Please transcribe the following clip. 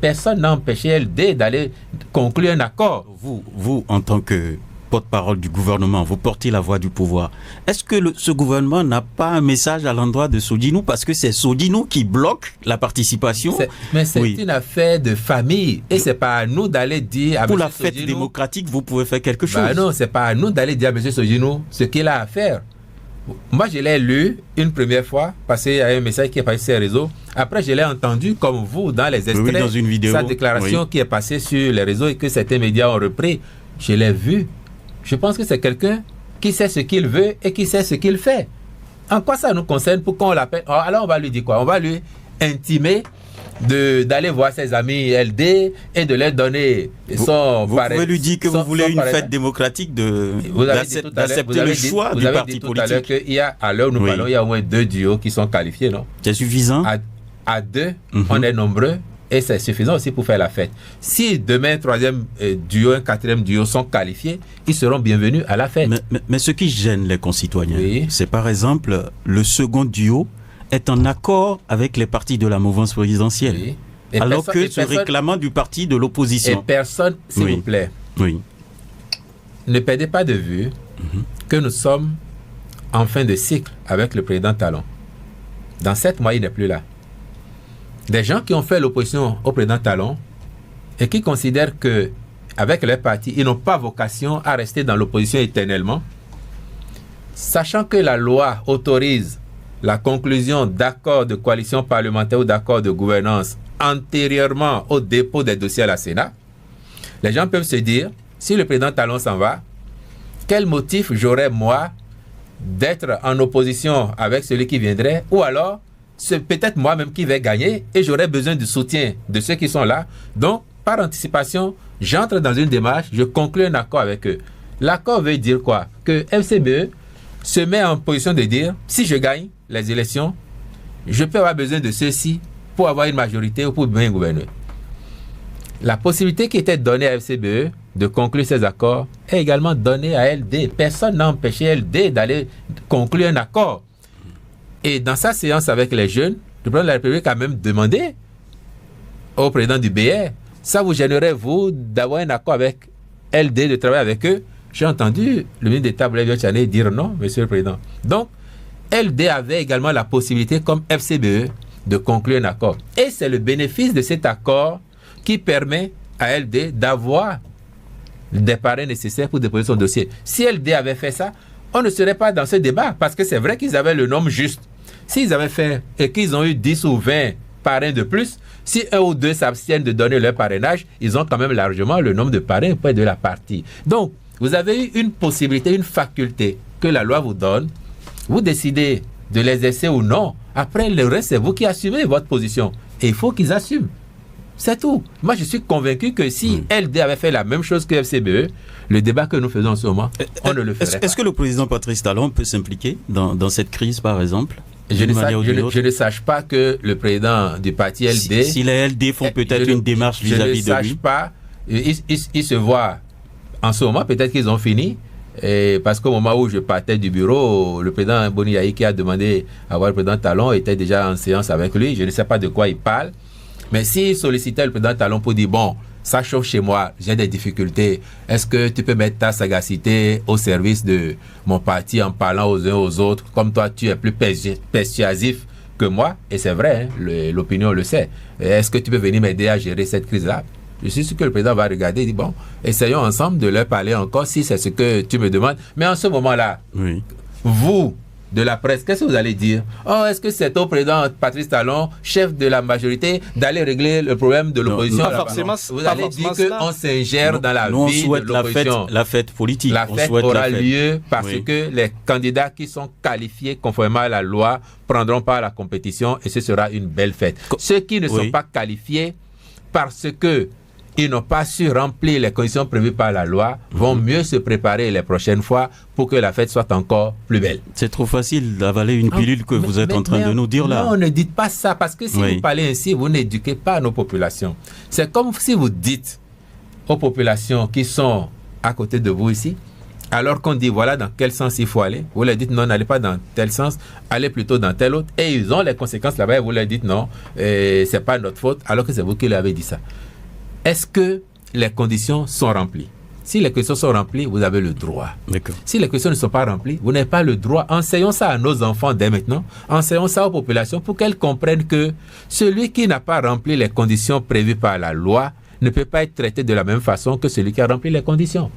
Personne n'a empêché LD d'aller conclure un accord. Vous, en tant que porte-parole du gouvernement, vous portez la voix du pouvoir. Est-ce que ce gouvernement n'a pas un message à l'endroit de Sodinou? Parce que c'est Sodinou qui bloque la participation. Mais c'est une affaire de famille. Et c'est pas à nous d'aller dire à pour M. la fête Sodinou, démocratique, vous pouvez faire quelque chose. Non, c'est pas à nous d'aller dire à M. Sodinou ce qu'il a à faire. Moi, je l'ai lu une première fois, parce qu'il y a un message qui est passé sur les réseaux. Après, je l'ai entendu, comme vous, dans les extraits, dans une vidéo, sa déclaration qui est passée sur les réseaux et que certains médias ont repris. Je l'ai vu. Je pense que c'est quelqu'un qui sait ce qu'il veut et qui sait ce qu'il fait. En quoi ça nous concerne pour qu'on l'appelle? Alors, on va lui dire quoi? On va lui intimer d'aller voir ses amis LD et de leur donner son Vous pouvez lui dire que vous voulez une fête démocratique, d'accepter le choix du parti politique. Vous avez dit tout à l'heure qu'il y a, à l'heure où nous parlons, il y a au moins 2 duos qui sont qualifiés, non? C'est suffisant? À 2, on est nombreux et c'est suffisant aussi pour faire la fête. Si demain, un 3e duo, un 4e duo sont qualifiés, ils seront bienvenus à la fête. Mais ce qui gêne les concitoyens, c'est par exemple le second duo est en accord avec les partis de la mouvance présidentielle, alors que ce réclamant du parti de l'opposition. Et personne, s'il vous plaît, ne perdez pas de vue que nous sommes en fin de cycle avec le président Talon. Dans 7 mois, il n'est plus là. Des gens qui ont fait l'opposition au président Talon et qui considèrent que avec leur parti, ils n'ont pas vocation à rester dans l'opposition éternellement, sachant que la loi autorise la conclusion d'accords de coalition parlementaire ou d'accords de gouvernance antérieurement au dépôt des dossiers à la Sénat, les gens peuvent se dire, si le président Talon s'en va, quel motif j'aurais moi d'être en opposition avec celui qui viendrait, ou alors c'est peut-être moi-même qui vais gagner et j'aurais besoin du soutien de ceux qui sont là. Donc, par anticipation, j'entre dans une démarche, je conclue un accord avec eux. L'accord veut dire quoi? Que FCBE se met en position de dire, si je gagne les élections, je peux avoir besoin de ceux-ci pour avoir une majorité ou pour bien gouverner. La possibilité qui était donnée à FCBE de conclure ces accords est également donnée à LD. Personne n'a empêché LD d'aller conclure un accord. Et dans sa séance avec les jeunes, le président de la République a même demandé au président du BR, ça vous gênerait, vous, d'avoir un accord avec LD, de travailler avec eux? J'ai entendu le ministre d'État, Blaise Diagne, dire non, monsieur le président. Donc, LD avait également la possibilité, comme FCBE, de conclure un accord. Et c'est le bénéfice de cet accord qui permet à LD d'avoir des parrains nécessaires pour déposer son dossier. Si LD avait fait ça, on ne serait pas dans ce débat, parce que c'est vrai qu'ils avaient le nombre juste. S'ils avaient fait et qu'ils ont eu 10 ou 20 parrains de plus, si 1 ou 2 s'abstiennent de donner leur parrainage, ils ont quand même largement le nombre de parrains auprès de la partie. Donc, vous avez eu une possibilité, une faculté que la loi vous donne. Vous décidez de l'exercer ou non. Après, le reste, c'est vous qui assumez votre position. Et il faut qu'ils assument. C'est tout. Moi, je suis convaincu que si LD avait fait la même chose que FCBE, le débat que nous faisons en ce moment, on ne le ferait pas. Est-ce que le président Patrice Talon peut s'impliquer dans cette crise, par exemple? Je ne sache pas que le président du parti LD... Si les LD font peut-être une démarche vis-à-vis de lui. Je ne sache pas. Ils se voient en ce moment, peut-être qu'ils ont fini. Et parce qu'au moment où je partais du bureau, le président Boniaï qui a demandé à voir le président Talon était déjà en séance avec lui. Je ne sais pas de quoi il parle. Mais s'il sollicitait le président Talon pour dire, bon, ça chauffe chez moi, j'ai des difficultés, est-ce que tu peux mettre ta sagacité au service de mon parti en parlant aux uns aux autres, comme toi tu es plus persuasif que moi, et c'est vrai, hein, l'opinion le sait. Est-ce que tu peux venir m'aider à gérer cette crise-là? Je suis sûr que le président va regarder et dire, bon, essayons ensemble de leur parler encore si c'est ce que tu me demandes. Mais en ce moment-là, vous, de la presse, qu'est-ce que vous allez dire? Oh, est-ce que c'est au président Patrice Talon, chef de la majorité, d'aller régler le problème de l'opposition? Pas forcément. Vous allez dire qu'on s'ingère dans la vie de l'opposition. La fête politique. La fête aura lieu parce que les candidats qui sont qualifiés conformément à la loi prendront part à la compétition et ce sera une belle fête. Ceux qui ne sont pas qualifiés parce que ils n'ont pas su remplir les conditions prévues par la loi, vont mieux se préparer les prochaines fois pour que la fête soit encore plus belle. C'est trop facile d'avaler une pilule que vous êtes en train de nous dire là. Non, ne dites pas ça, parce que si vous parlez ainsi, vous n'éduquez pas nos populations. C'est comme si vous dites aux populations qui sont à côté de vous ici, alors qu'on dit voilà dans quel sens il faut aller, vous leur dites non, n'allez pas dans tel sens, allez plutôt dans tel autre, et ils ont les conséquences là-bas, et vous leur dites non, c'est pas notre faute, alors que c'est vous qui leur avez dit ça. Est-ce que les conditions sont remplies? Si les conditions sont remplies, vous avez le droit. D'accord. Si les conditions ne sont pas remplies, vous n'avez pas le droit. Enseignons ça à nos enfants dès maintenant. Enseignons ça aux populations pour qu'elles comprennent que celui qui n'a pas rempli les conditions prévues par la loi ne peut pas être traité de la même façon que celui qui a rempli les conditions.